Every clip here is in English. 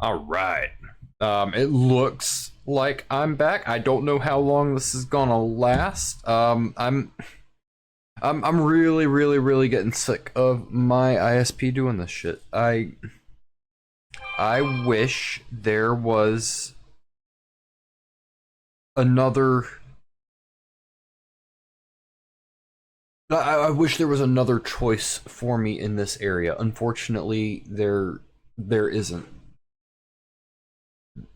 All right. It looks like I'm back. I don't know how long this is gonna last. I'm really, really, really getting sick of my ISP doing this shit. I wish there was another. I wish there was another choice for me in this area. Unfortunately, there isn't,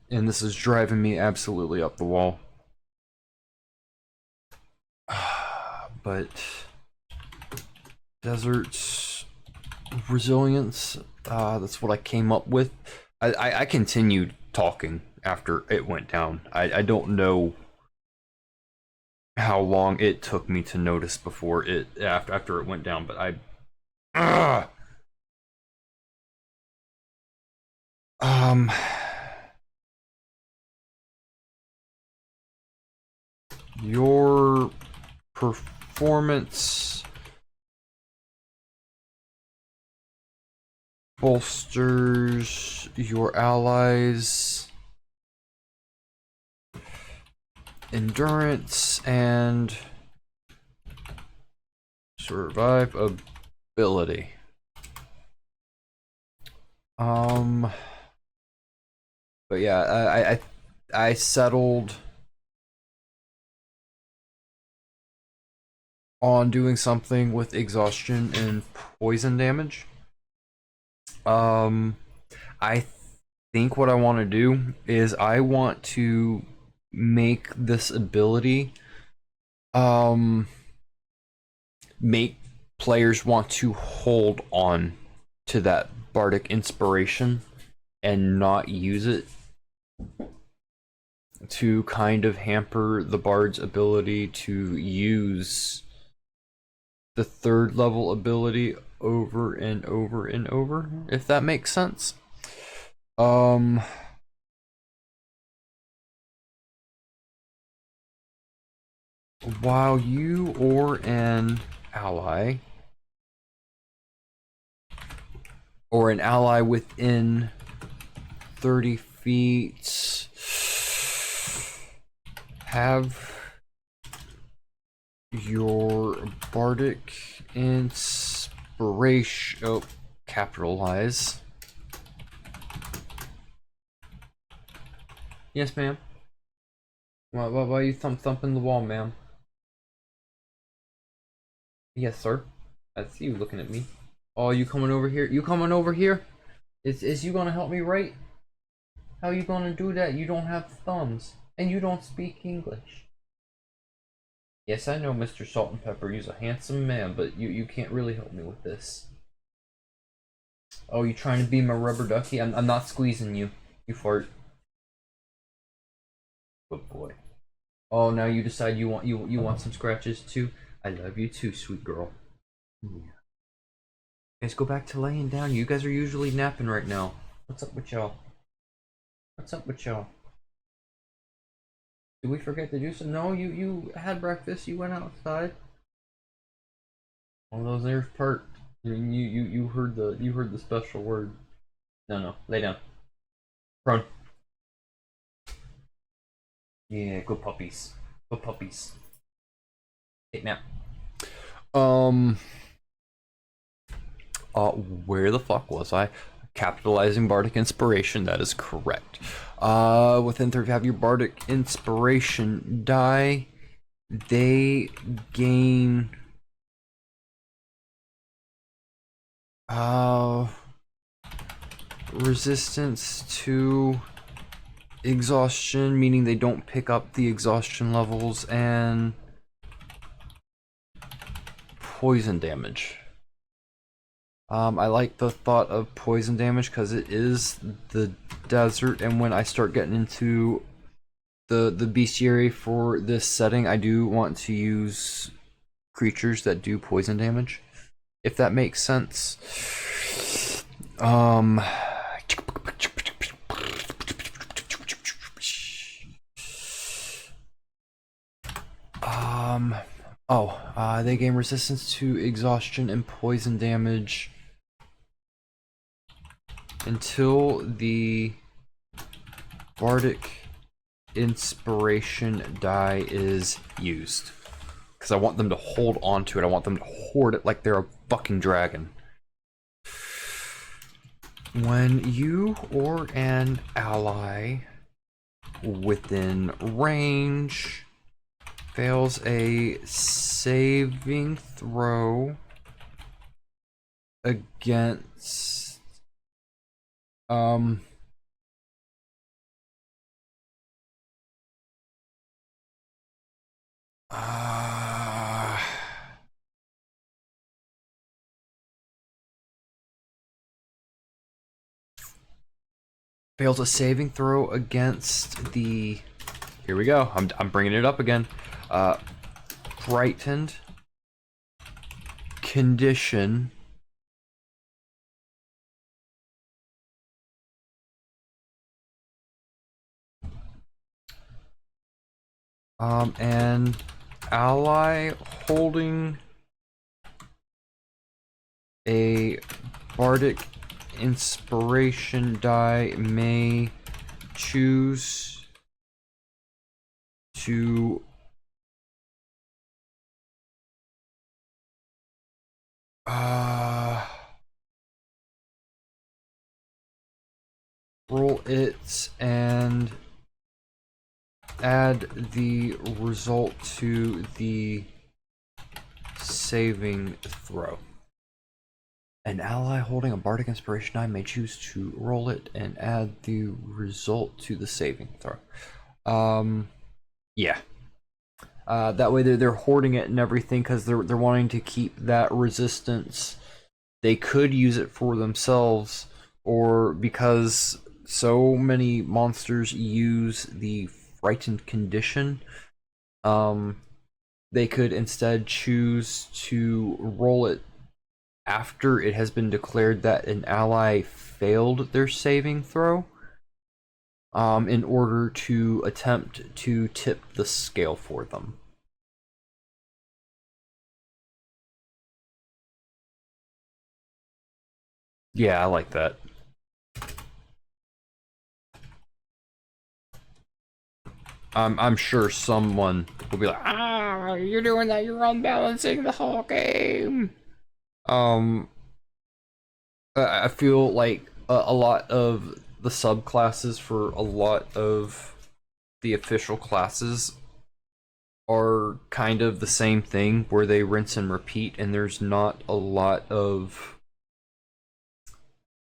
and this is driving me absolutely up the wall. But deserts resilience, that's what I came up with. I continued talking after it went down. I don't know how long it took me to notice before it after it went down, but uh, um your performance bolsters your allies' endurance and survivability. But yeah, I settled on doing something with exhaustion and poison damage. I think what I want to do is I want to make this ability make players want to hold on to that bardic inspiration and not use it to kind of hamper the bard's ability to use the third level ability over and over and over, if that makes sense. While you or an ally within 30 feet have your bardic inspiration capitalize. Yes, ma'am. Why are you thumping the wall, ma'am? Yes, sir. I see you looking at me. Oh, you coming over here? You coming over here? Is you gonna help me write? How you gonna do that? You don't have thumbs, and you don't speak English. Yes, I know, Mr. Salt and Pepper. You're a handsome man, but you can't really help me with this. Oh, you trying to be my rubber ducky? I'm not squeezing you. You fart. Good boy. Oh, now you decide you want some scratches too? I love you too, sweet girl. Yeah. Guys, go back to laying down. You guys are usually napping right now. What's up with y'all? What's up with y'all? Did we forget to do some? No, you had breakfast. You went outside. One of those ears perked. You heard the special word. No, lay down. Prone. Yeah, good puppies. Good puppies. Take nap. Where the fuck was I? Capitalizing bardic inspiration. That is correct. Within 30, have your bardic inspiration die. They gain resistance to exhaustion, meaning they don't pick up the exhaustion levels, and poison damage. I like the thought of poison damage because it is the desert, and when I start getting into the bestiary for this setting, I do want to use creatures that do poison damage, if that makes sense. They gain resistance to exhaustion and poison damage until the bardic inspiration die is used. Because I want them to hold on to it. I want them to hoard it like they're a fucking dragon. When you or an ally within range fails a saving throw against fails a saving throw against the, here we go, I'm bringing it up again, frightened condition and ally holding a bardic inspiration die may choose to roll it and add the result to the saving throw. An ally holding a bardic inspiration die may choose to roll it and add the result to the saving throw. Yeah. That way they're hoarding it and everything because they're wanting to keep that resistance. They could use it for themselves, or because so many monsters use the frightened condition, they could instead choose to roll it after it has been declared that an ally failed their saving throw, in order to attempt to tip the scale for them. Yeah, I like that. I'm sure someone will be like, ah, you're doing that, you're unbalancing the whole game. I feel like a lot of the subclasses for a lot of the official classes are kind of the same thing, where they rinse and repeat, and there's not a lot of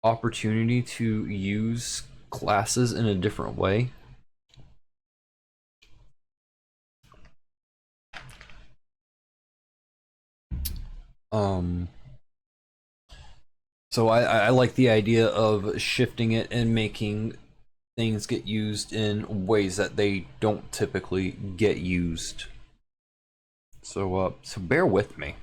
opportunity to use classes in a different way. So I like the idea of shifting it and making things get used in ways that they don't typically get used. So so bear with me.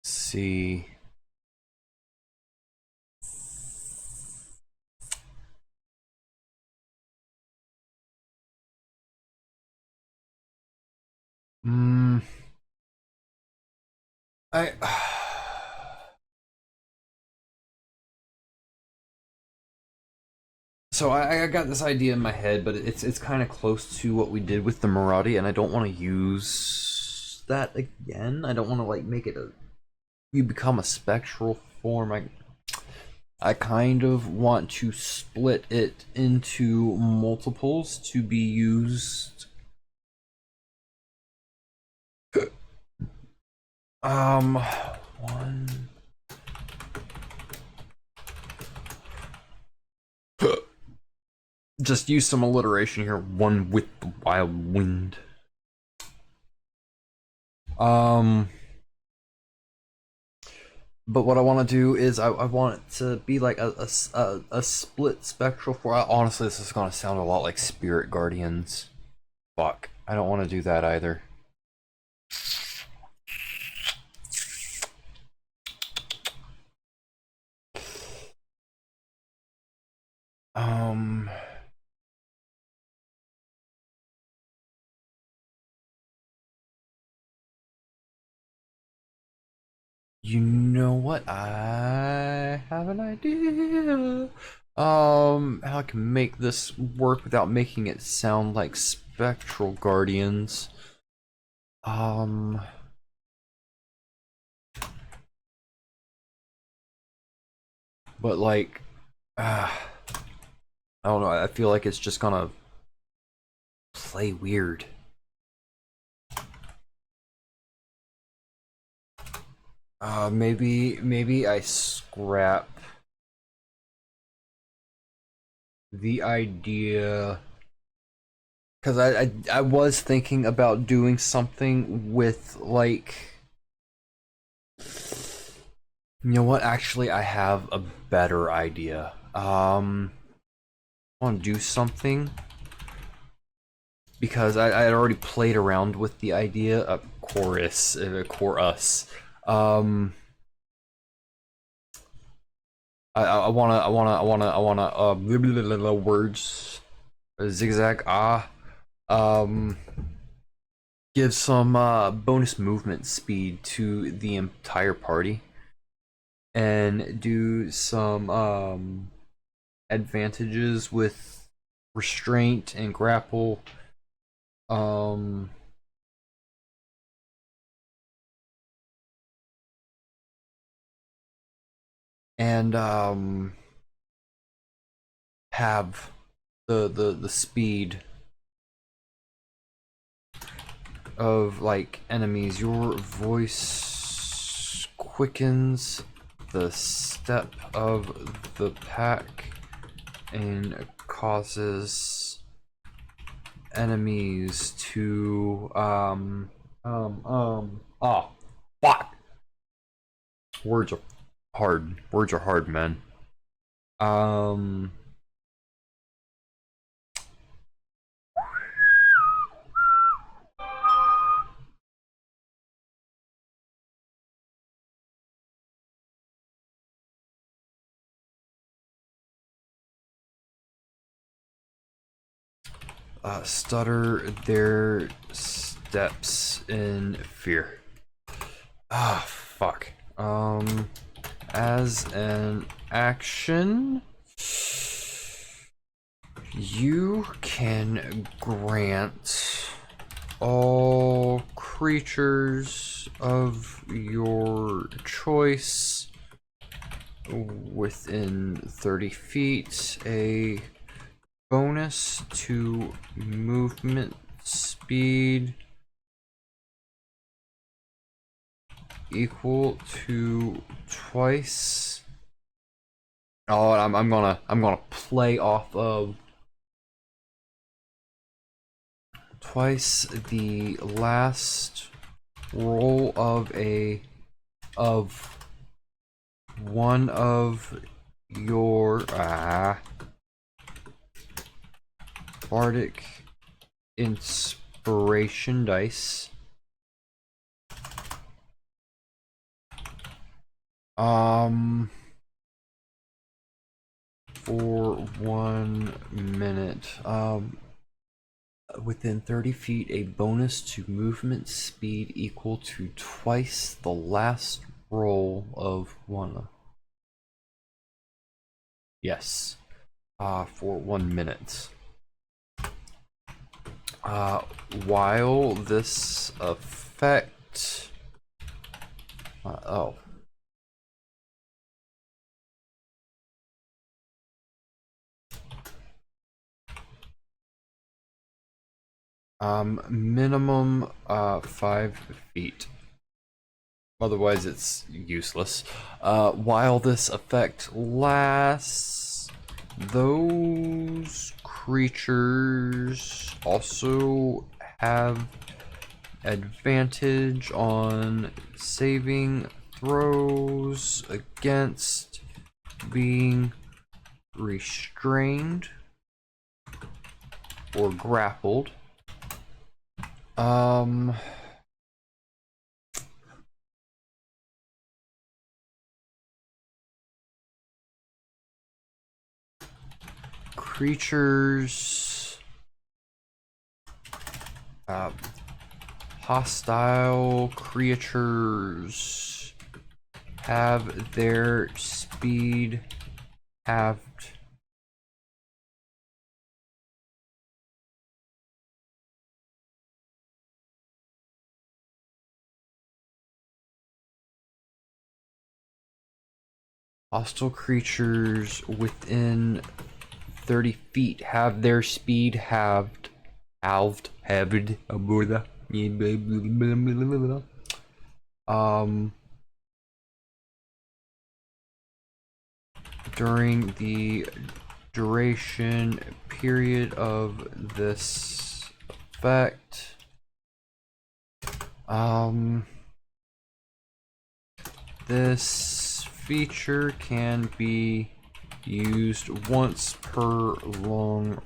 See. I So I got this idea in my head, but it's kind of close to what we did with the Marauder, and I don't want to use that again. I don't want to like make it you become a spectral form. I kind of want to split it into multiples to be used. One. Just use some alliteration here. One with the wild wind. But what I want to do is I want it to be like a split spectral form. Honestly, this is gonna sound a lot like Spirit Guardians. Fuck, I don't want to do that either. You know what? I have an idea. How I can make this work without making it sound like Spectral Guardians. But like, I don't know. I feel like it's just gonna play weird. Maybe I scrap the idea because I was thinking about doing something with like, you know what? Actually, I have a better idea. I want to do something because I had already played around with the idea of chorus. Um, I wanna words zigzag um give some bonus movement speed to the entire party and do some advantages with restraint and grapple. Um, and have the speed of like enemies. Your voice quickens the step of the pack and causes enemies to oh fuck, words are hard, man. um stutter their steps in fear. Fuck. As an action, you can grant all creatures of your choice within 30 feet a bonus to movement speed equal to twice. Oh, I'm gonna play off of twice the last roll of one of your bardic inspiration dice. For 1 minute. Within 30 feet, a bonus to movement speed equal to twice the last roll of one. Yes. For 1 minute. While this effect. Oh. Minimum 5 feet. Otherwise, it's useless. While this effect lasts, those creatures also have advantage on saving throws against being restrained or grappled. Creatures, hostile creatures have their speed halved. Hostile creatures within 30 feet have their speed halved. Halved. During the duration period of this effect, this feature can be used once per long